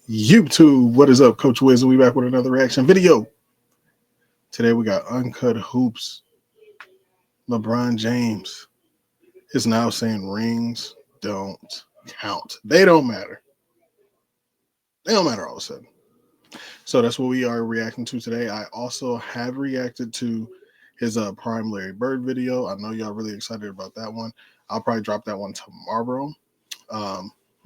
YouTube, what is up? Coach Wiz, we back with another reaction video. Today we got Uncut Hoops. LeBron James is now saying rings don't count. They don't matter. They don't matter all of a sudden. So that's what we are reacting to today. I also have reacted to his Prime Larry Bird video. I know y'all really excited about that one. I'll probably drop that one tomorrow.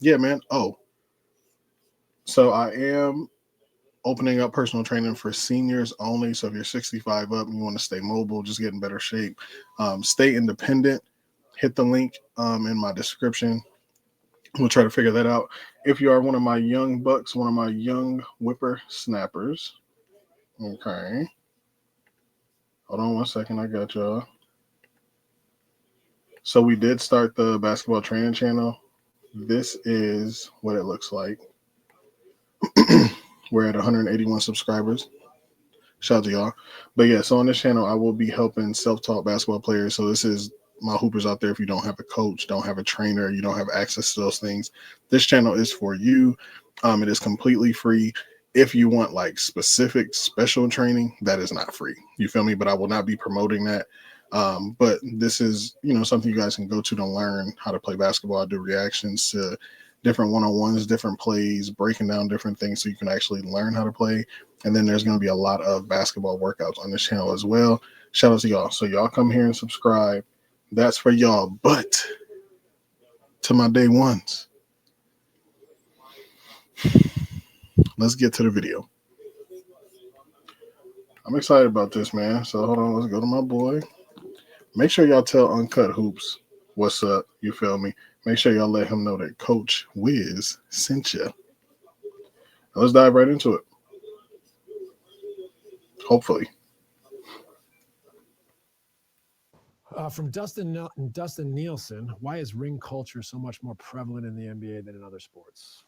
Yeah, man. Oh, so I am opening up personal training for seniors only. So if you're 65 up and you want to stay mobile, just get in better shape, stay independent, hit the link in my description. We'll try to figure that out. If you are one of my young bucks, one of my young whippersnappers, okay. Hold on one second. I got y'all. So we did start the basketball training channel. This is what it looks like. We're at 181 subscribers. Shout out to y'all. But yeah, so on this channel, I will be helping self-taught basketball players. So this is my hoopers out there. If you don't have a coach, don't have a trainer, you don't have access to those things, this channel is for you. It is completely free. If you want like specific special training, that is not free. You feel me? But I will not be promoting that. But this is, something you guys can go to learn how to play basketball. I do reactions to different one-on-ones, different plays, breaking down different things so you can actually learn how to play. And then there's going to be a lot of basketball workouts on this channel as well. Shout out to y'all. So y'all come here and subscribe. That's for y'all. But to my day ones, let's get to the video. I'm excited about this, man. So hold on. Let's go to my boy. Make sure y'all tell Uncut Hoops what's up. You feel me? Make sure y'all let him know that Coach Wiz sent you. Let's dive right into it. Hopefully. From Dustin Nielsen, why is ring culture so much more prevalent in the NBA than in other sports?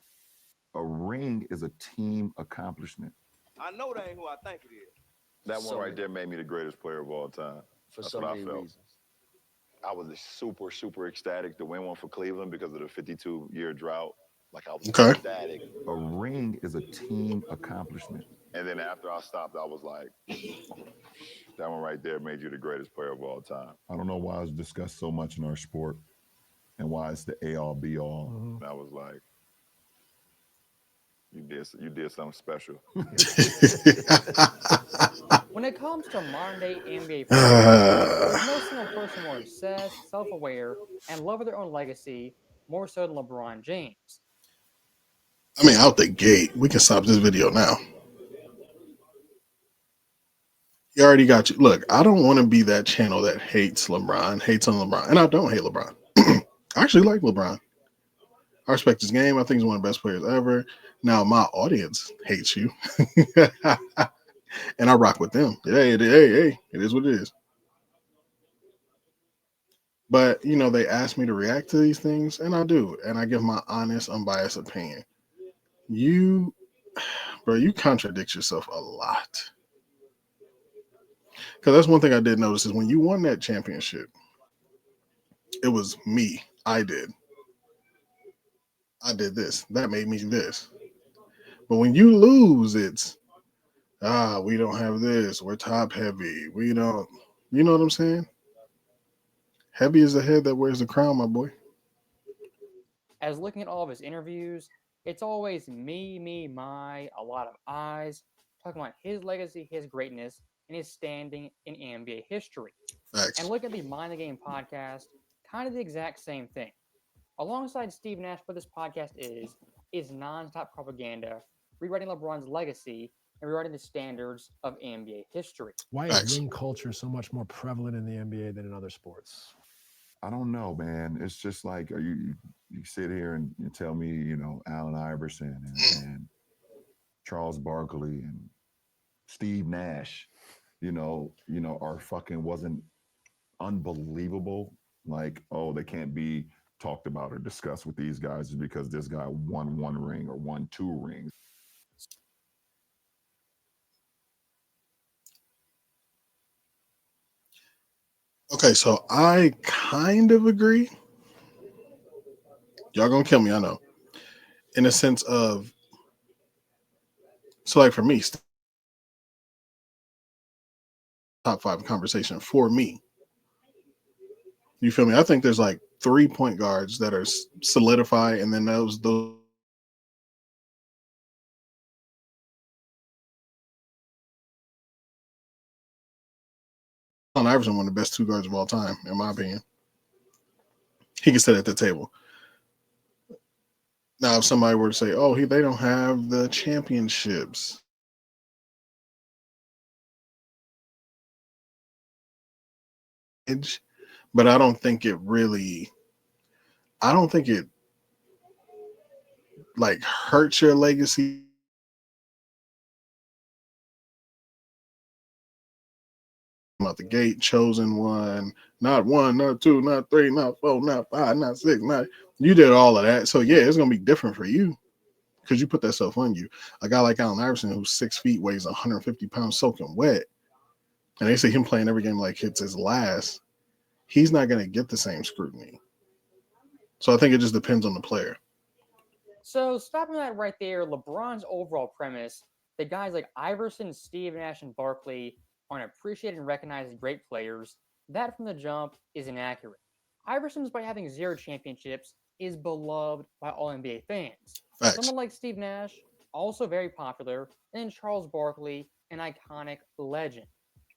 A ring is a team accomplishment. I know that ain't who I think it is. That one right there made me the greatest player of all time. That's what I felt. Reasons. I was super ecstatic to win one for Cleveland because of the 52-year drought. Like I was ecstatic. A ring is a team accomplishment. And then after I stopped, I was like, that one right there made you the greatest player of all time. I don't know why it's discussed so much in our sport and why it's the A-all, B-all. Mm-hmm. I was like, you did something special. When it comes to modern-day NBA players, there's no single person more obsessed, self-aware, and love of their own legacy more so than LeBron James. I mean, out the gate, we can stop this video now. You already got you. Look, I don't want to be that channel that hates LeBron, hates on LeBron, and I don't hate LeBron. I actually like LeBron. I respect his game. I think he's one of the best players ever. Now, my audience hates you. And I rock with them. Hey, it is what it is. But, they ask me to react to these things, and I do. And I give my honest, unbiased opinion. You contradict yourself a lot. Because that's one thing I did notice is when you won that championship, it was me. I did this. That made me this. But when you lose, it's, we don't have this. We're top heavy. We don't, you know what I'm saying? Heavy is the head that wears the crown, my boy. As looking at all of his interviews, it's always me, my, a lot of eyes, talking about his legacy, his greatness, and his standing in NBA history. Facts. And look at the Mind the Game podcast, kind of the exact same thing. Alongside Steve Nash, what this podcast is nonstop propaganda, rewriting LeBron's legacy and rewriting the standards of NBA history. Why is ring culture so much more prevalent in the NBA than in other sports? I don't know, man. It's just like you sit here and you tell me, Allen Iverson and Charles Barkley and Steve Nash, are fucking wasn't unbelievable. Like, oh, they can't be talked about or discussed with these guys is because this guy won one ring or won two rings. Okay, so I kind of agree. Y'all gonna kill me, I know. In a sense of So, like for me, top five conversation for me. You feel me? I think there's like 3 point guards that are solidified, and then those. Allen Iverson, one of the best two guards of all time, in my opinion. He can sit at the table. Now, if somebody were to say, "Oh, they don't have the championships," but I don't think it really. I don't think it like hurts your legacy. Out the gate, chosen one, not two, not three, not four, not five, not six, not you did all of that. So yeah, it's gonna be different for you because you put that stuff on you. A guy like Allen Iverson, who's 6 feet, weighs 150 pounds, soaking wet, and they see him playing every game like it's his last. He's not gonna get the same scrutiny. So I think it just depends on the player. So stopping that right there, LeBron's overall premise that guys like Iverson, Steve Nash, and Barkley aren't appreciated and recognized as great players, that from the jump is inaccurate. Iverson, despite having 0 championships, is beloved by all NBA fans. Facts. Someone like Steve Nash, also very popular, and Charles Barkley, an iconic legend.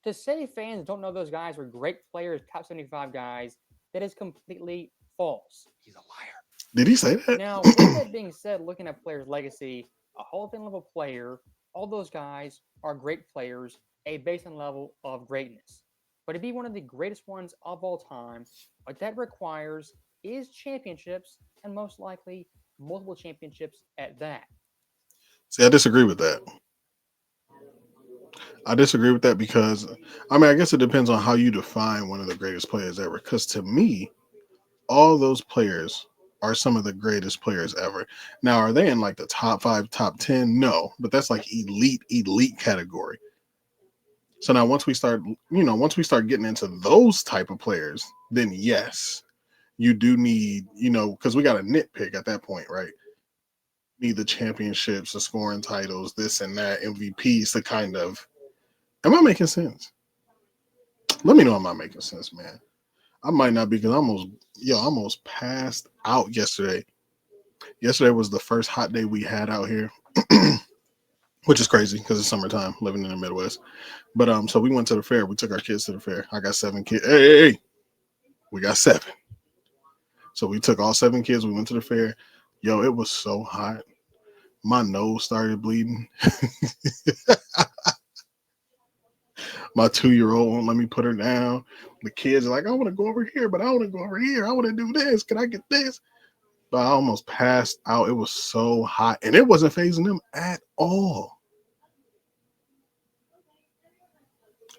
To say fans don't know those guys were great players, top 75 guys, that is completely false. He's a liar. Did he say that? Now, with that being said, looking at players' legacy, a Hall of Fame level player, all those guys are great players, a baseline level of greatness. But to be one of the greatest ones of all time, what that requires is championships, and most likely multiple championships at that. See, I disagree with that. I disagree with that because, I mean, I guess it depends on how you define one of the greatest players ever. Because to me, all those players are some of the greatest players ever. Now, are they in like the top 5, top 10? No, but that's like elite category. So now once we start getting into those type of players, then yes, you do need, because we got to nitpick at that point, right? Need the championships, the scoring titles, this and that, MVPs to kind of. Am I making sense? Let me know I'm not making sense, man. I might not be because I almost passed out yesterday. Yesterday was the first hot day we had out here, which is crazy because it's summertime living in the Midwest. But so we went to the fair. We took our kids to the fair. I got 7 kids. Hey, we got 7. So we took all 7 kids. We went to the fair. Yo, it was so hot. My nose started bleeding. My 2-year-old won't let me put her down. The kids are like, I want to go over here, but I want to go over here. I want to do this. Can I get this? But I almost passed out. It was so hot, and it wasn't phasing them at all.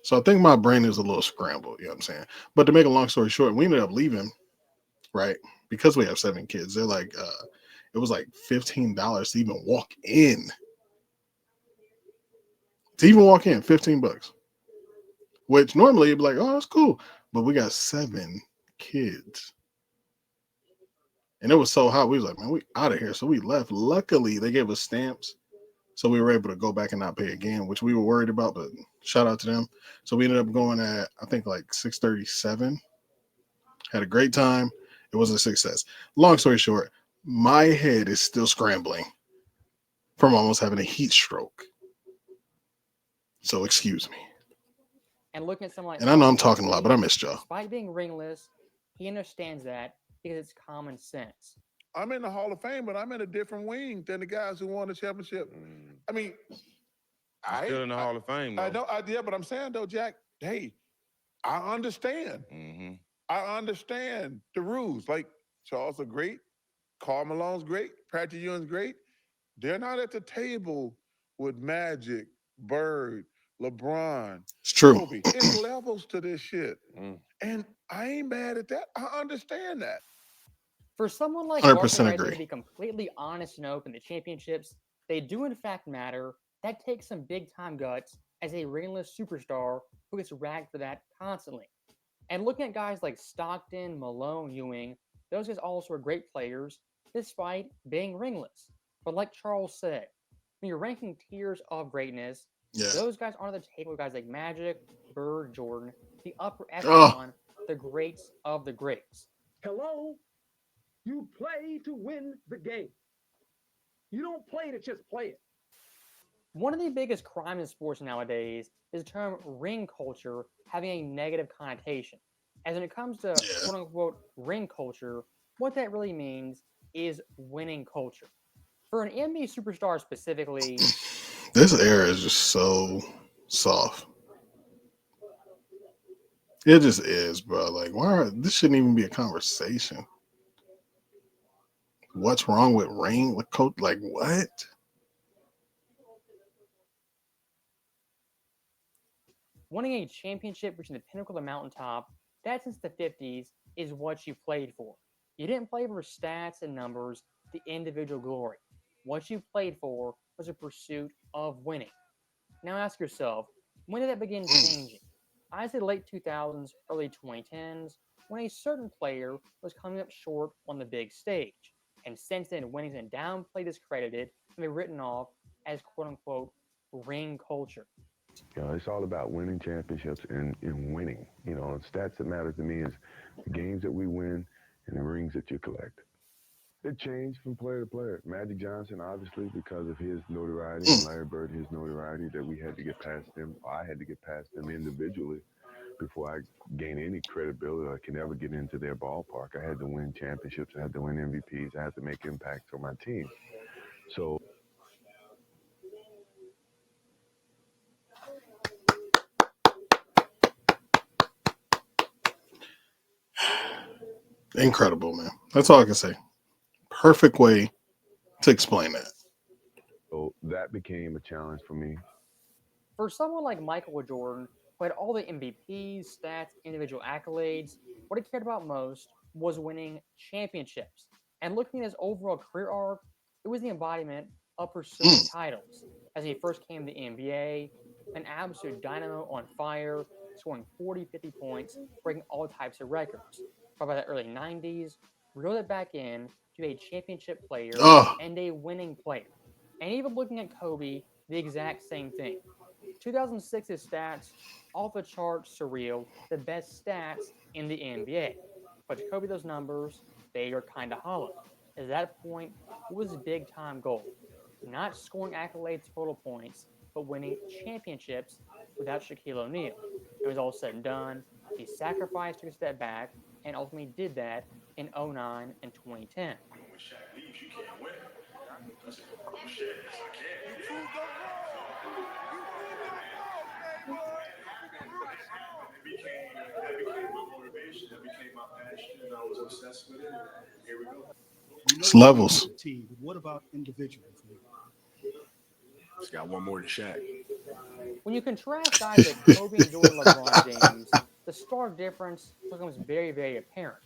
So I think my brain is a little scrambled, you know what I'm saying? But to make a long story short, we ended up leaving, right? Because we have 7 kids. They're like, it was like $15 to even walk in. $15. Which normally you'd be like, oh, that's cool. But we got 7 kids. And it was so hot. We was like, man, we out of here. So we left. Luckily, they gave us stamps. So we were able to go back and not pay again, which we were worried about, but shout out to them. So we ended up going at, I think, like 6:37. Had a great time. It was a success. Long story short, my head is still scrambling from almost having a heat stroke. So excuse me. And looking at someone like And I know I'm talking a lot, but I missed y'all. Despite being ringless, he understands that because it's common sense. I'm in the Hall of Fame, but I'm in a different wing than the guys who won the championship. I mean, Still in the Hall of Fame, I though. know, yeah, but I'm saying though, Jack, hey, I understand. Mm-hmm. I understand the rules. Like Charles are great, Karl Malone's great, Patrick Ewing's great. They're not at the table with Magic, Bird, LeBron. It's true. Kobe. It's levels to this shit. And I ain't mad at that. I understand that. For someone like 100% Barkley right there agree. to be completely honest and open, the championships, they do in fact matter. That takes some big time guts as a ringless superstar who gets ragged for that constantly. And looking at guys like Stockton, Malone, Ewing, those guys also are great players despite being ringless. But like Charles said, When you're ranking tiers of greatness, Yeah. those guys are on the table. Guys like Magic, Bird, Jordan, the upper Oh. echelon, the greats of the greats. Hello? You play to win the game. You don't play to just play it. One of the biggest crimes in sports nowadays is the term ring culture having a negative connotation. As when it comes to Yeah. quote unquote ring culture, what that really means is winning culture. For an NBA superstar specifically, This era is just so soft. It just is, bro. Like, this shouldn't even be a conversation. What's wrong with ring? With coach? Like, what? winning a championship, reaching the pinnacle of the mountaintop, that since the 50s is what you played for. You didn't play for stats and numbers, the individual glory. What you played for was a pursuit of winning. Now ask yourself, when did that begin changing? I'd say late 2000s, early 2010s, when a certain player was coming up short on the big stage. And since then, winning's been downplayed, discredited, and been written off as quote unquote ring culture. You know, it's all about winning championships and winning. You know, the stats that matter to me is the games that we win and the rings that you collect. It changed from player to player. Magic Johnson, obviously, because of his notoriety, and Larry Bird, his notoriety, that we had to get past them. I had to get past them individually before I gain any credibility or can ever get into their ballpark. I had to win championships. I had to win MVPs. I had to make impacts on my team. So Incredible, man. That's all I can say. Perfect way to explain that. So that became a challenge for me. For someone like Michael Jordan, who had all the MVPs, stats, individual accolades, what he cared about most was winning championships. And looking at his overall career arc, it was the embodiment of pursuing titles. As he first came to the NBA, an absolute dynamo on fire, scoring 40, 50 points, breaking all types of records. But by the early 90s, reeled it back in to a championship player Oh, and a winning player. And even looking at Kobe, the exact same thing. 2006's stats, off the charts, surreal, the best stats in the NBA. But to Kobe, those numbers, they are kind of hollow. At that point, what was his big time goal? Not scoring accolades, total points, but winning championships without Shaquille O'Neal. It was all said and done. He sacrificed, took a step back, and ultimately did that in 09 and 2010. it's levels. Team, but what about individually for you? He's got one more than Shaq. When you contrast guys like Kobe and Jordan, LeBron James, the stark difference becomes very, very apparent.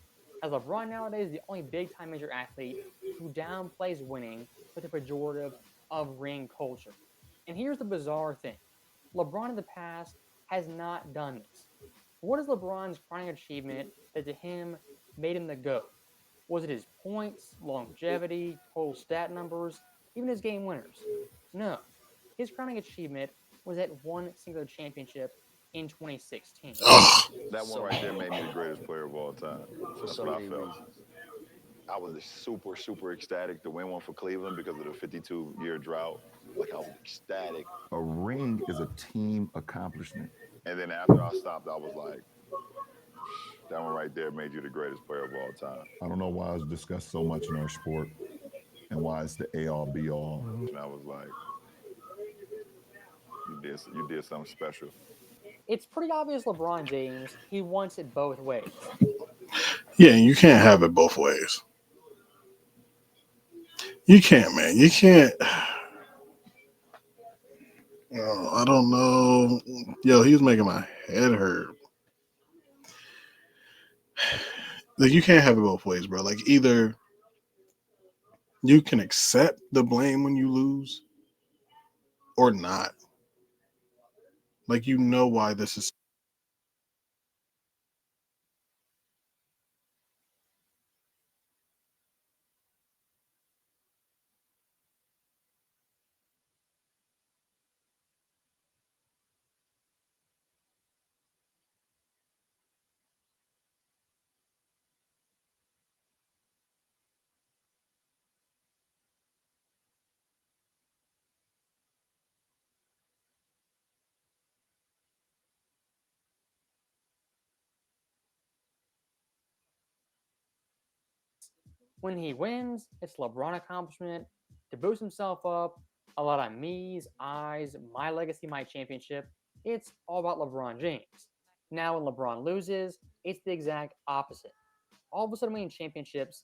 As LeBron nowadays is the only big-time major athlete who downplays winning with a pejorative of ring culture. And here's the bizarre thing. LeBron in the past has not done this. What is LeBron's crowning achievement that to him made him the GOAT? Was it his points, longevity, total stat numbers, even his game winners? No. His crowning achievement was that one singular championship in 2016. Oh, That one right there made me the greatest player of all time. For That's so what I many felt. reasons. I was super, super ecstatic to win one for Cleveland because of the 52-year drought. Like, I was ecstatic. A ring is a team accomplishment. And then after I stopped, I was like, that one right there made you the greatest player of all time. I don't know why it's discussed so much in our sport and why it's the A-all, B-all. And I was like, you did something special. It's pretty obvious LeBron James, he wants it both ways. yeah, you can't have it both ways. You can't, man. You can't. Oh, I don't know. Yo, he was making my head hurt. Like, you can't have it both ways, bro. Like, either you can accept the blame when you lose or not. Like, you know why this is. When he wins, it's LeBron accomplishment to boost himself up. A lot of me's, I's, my legacy, my championship. It's all about LeBron James. Now, when LeBron loses, it's the exact opposite. All of a sudden, winning championships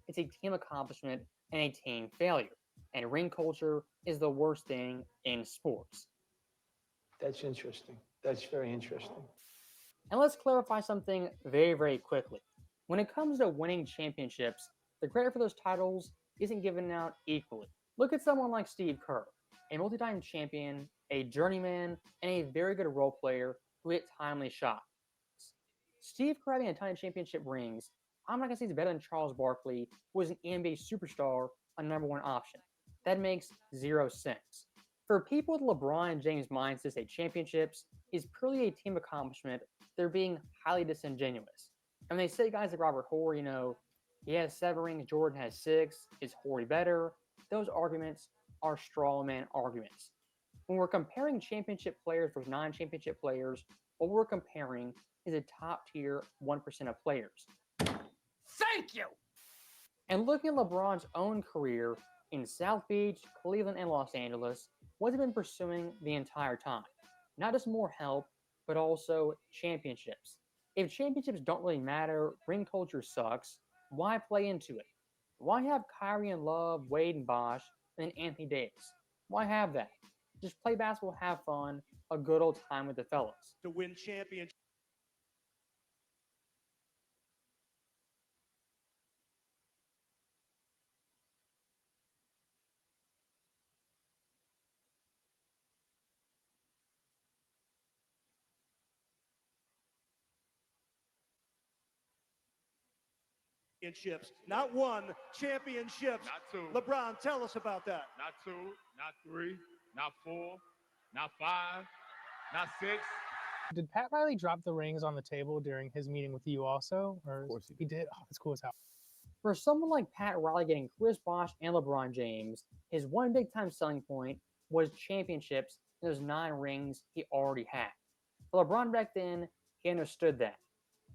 it's a team accomplishment and a team failure. And ring culture is the worst thing in sports. That's interesting. That's very interesting. And let's clarify something very, very quickly. When it comes to winning championships, the credit for those titles isn't given out equally. Look at someone like Steve Kerr, a multi-time champion, a journeyman, and a very good role player who hit timely shots. Steve Kerr having a ton of championship rings, I'm not going to say he's better than Charles Barkley, who was an NBA superstar, a number one option. That makes zero sense. For people with LeBron James minds to say championships is purely a team accomplishment, they're being highly disingenuous. And they say guys like Robert Horry, he has 7 rings, Jordan has 6, is Horry better? Those arguments are straw man arguments. When we're comparing championship players versus non-championship players, what we're comparing is a top tier 1% of players. Thank you! And looking at LeBron's own career in South Beach, Cleveland, and Los Angeles, what's he been pursuing the entire time? Not just more help, but also championships. If championships don't really matter, ring culture sucks, why play into it? Why have Kyrie and Love, Wade and Bosh, and then Anthony Davis? Why have that? Just play basketball, have fun, a good old time with the fellas. To win championships. Not one championships. Not 2. LeBron, tell us about that. Not 2, not 3, not 4, not 5, not 6. Did Pat Riley drop the rings on the table during his meeting with you also? Or of course he did. Oh, that's cool as hell. For someone like Pat Riley getting Chris Bosh and LeBron James, his one big time selling point was championships and those 9 rings he already had. For LeBron back then, he understood that.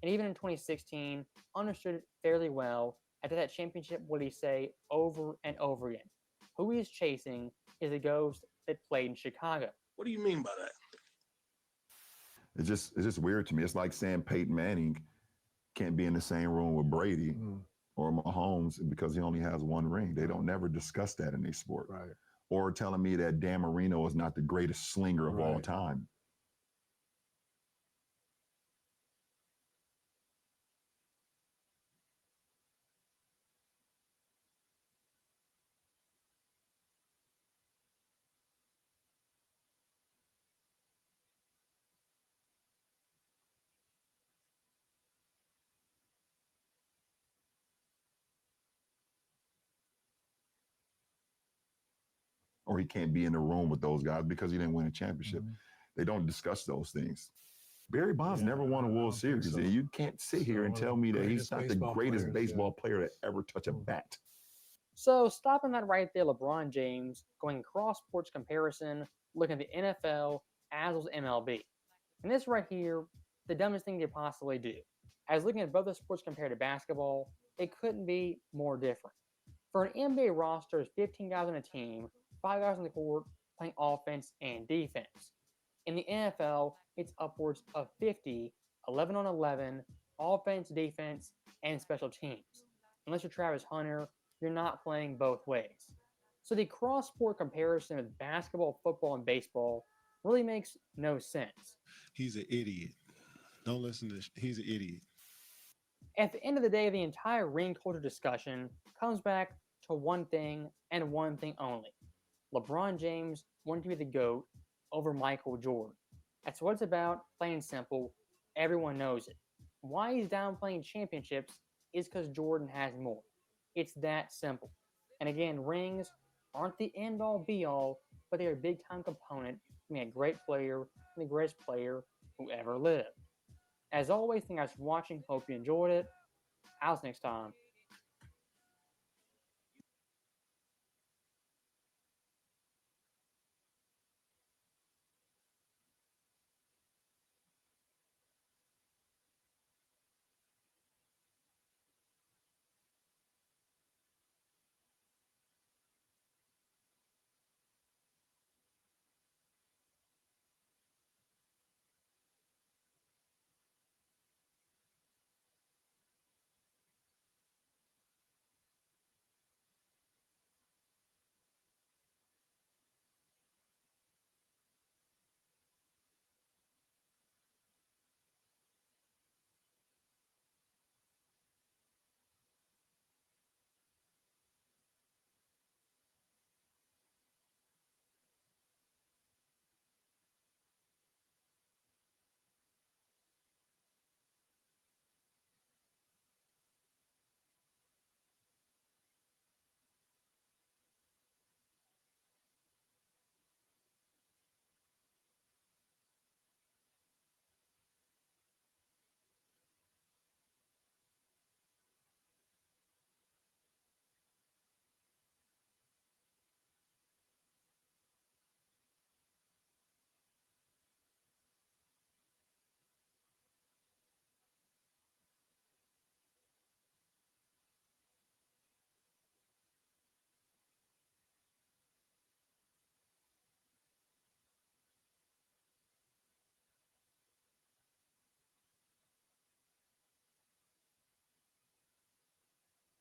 And even in 2016, understood it fairly well. After that championship, what did he say over and over again? Who he's chasing is the ghost that played in Chicago. What do you mean by that? It's just weird to me. It's like saying Peyton Manning can't be in the same room with Brady or Mahomes because he only has 1 ring. They don't never discuss that in their sport. Right. Or telling me that Dan Marino is not the greatest slinger of all time. Or he can't be in the room with those guys because he didn't win a championship. They don't discuss those things. Barry Bonds never won a World Series. And you can't sit here and tell me that he's not the greatest baseball player to ever touch a bat. So stopping that right there, LeBron James, going cross-sports comparison, looking at the NFL as well as MLB. And this right here, the dumbest thing you could possibly do. As looking at both the sports compared to basketball, it couldn't be more different. For an NBA roster, there's 15 guys on a team, 5 guys on the court playing offense and defense. In the NFL, it's upwards of 50, 11 on 11, offense, defense, and special teams. Unless you're Travis Hunter, you're not playing both ways. So the cross-sport comparison with basketball, football, and baseball really makes no sense. He's an idiot. Don't listen to this. He's an idiot. At the end of the day, the entire ring culture discussion comes back to one thing and one thing only. LeBron James wanted to be the GOAT over Michael Jordan. That's what it's about, plain and simple. Everyone knows it. Why he's downplaying championships is because Jordan has more. It's that simple. And again, rings aren't the end-all, be-all, but they're a big-time component me a great player and the greatest player who ever lived. As always, thank you guys for watching. Hope you enjoyed it. I'll see you next time.